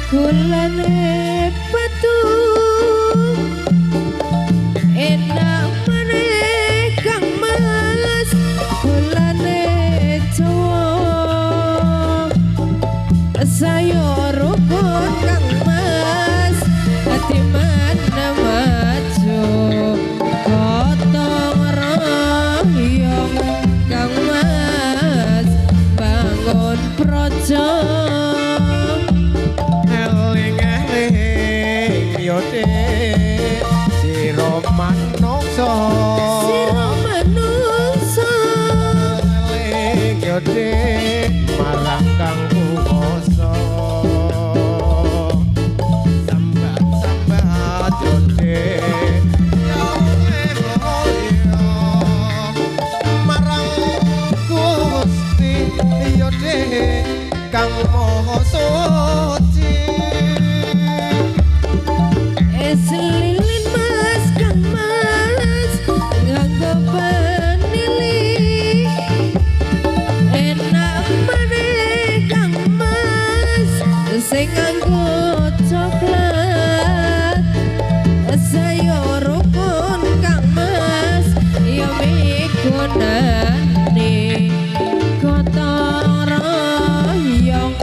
kulane batu enak meneh Kang Mas kulane Jawa saya rukun Kang Mas ati mana maju gotong royong Kang Mas bangun projo Siro manungsa eling yode marang kang kuwasa sambat yode marang Gusti yode kang maha suci selilin Mas Kang Mas nganggo penili enak meneh Kang Mas sing nganggo coklat saya rukun Kang Mas ya migunani gotong royong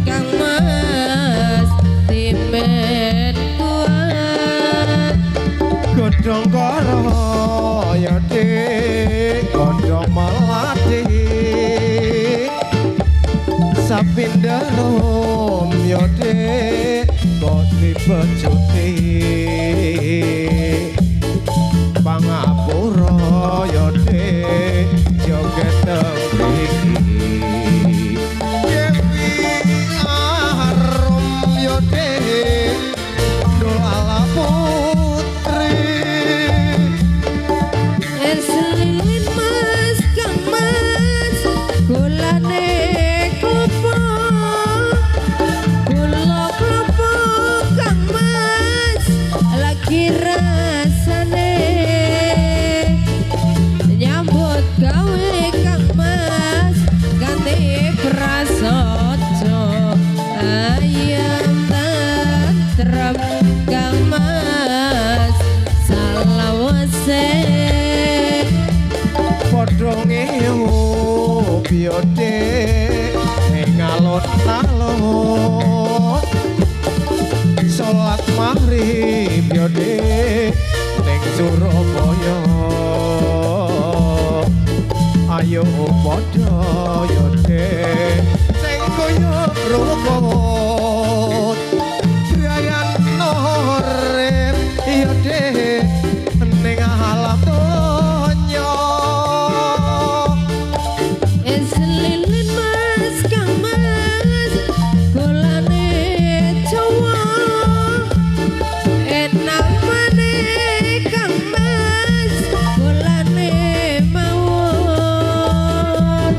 Kang Mas timen godhong karo yode godhong melati sapindhom yode kok dipecuti pangapura yode joget mriki Dewi arum yode dul ala selilin Mas Kang Mas kulane klopo kula klopo Kang Mas lagi rasane nyambut gawe Kang Mas ganti prasaja ayam tentrem Kang Mas salawase padha ngiyup yode ning alun-alun salat maghrib yode ning Surabaya ayo padha yode sing guyub rukun brayan urip yode ning alam donya selilin Mas Kang Mas kulane Jawa enak meneh Kang Mas kulane mawon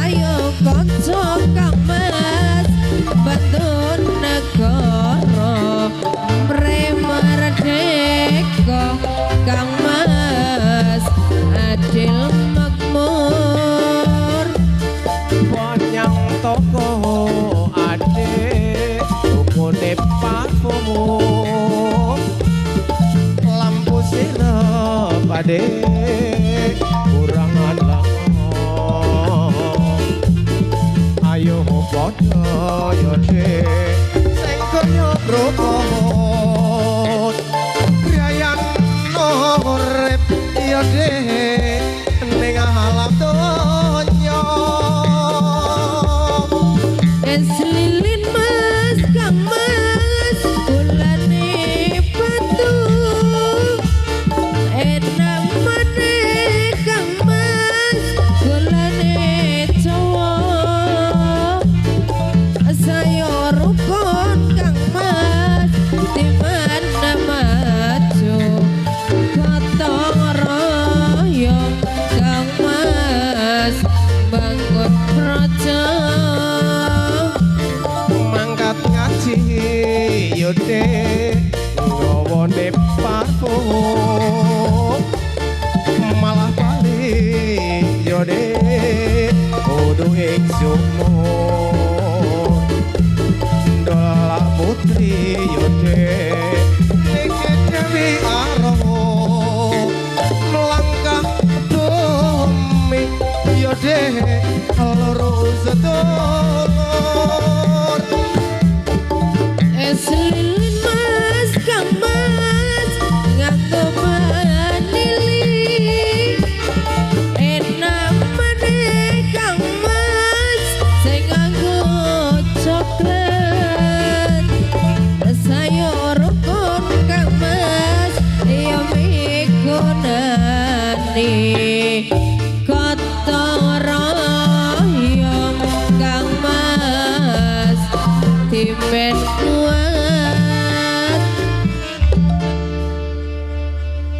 ayo kanca Kang Mas bantu negara merdeka Kang Mas adil makmur Ponyang toko ade tukune parfum lampu sirup ade kurangan langong ayo padha yode sing guyub rukun brayan urip yode ning alam donya selilin Mas Kang Mas kulane batu enak meneh Kang Mas kulane Jawa saya rukun Kang Mas di mana maju gotong royong Kang Mas bangun projo mangkat ngaji yode nggawane parfum malah bali yode kudu ing sumur dolak ben kuwe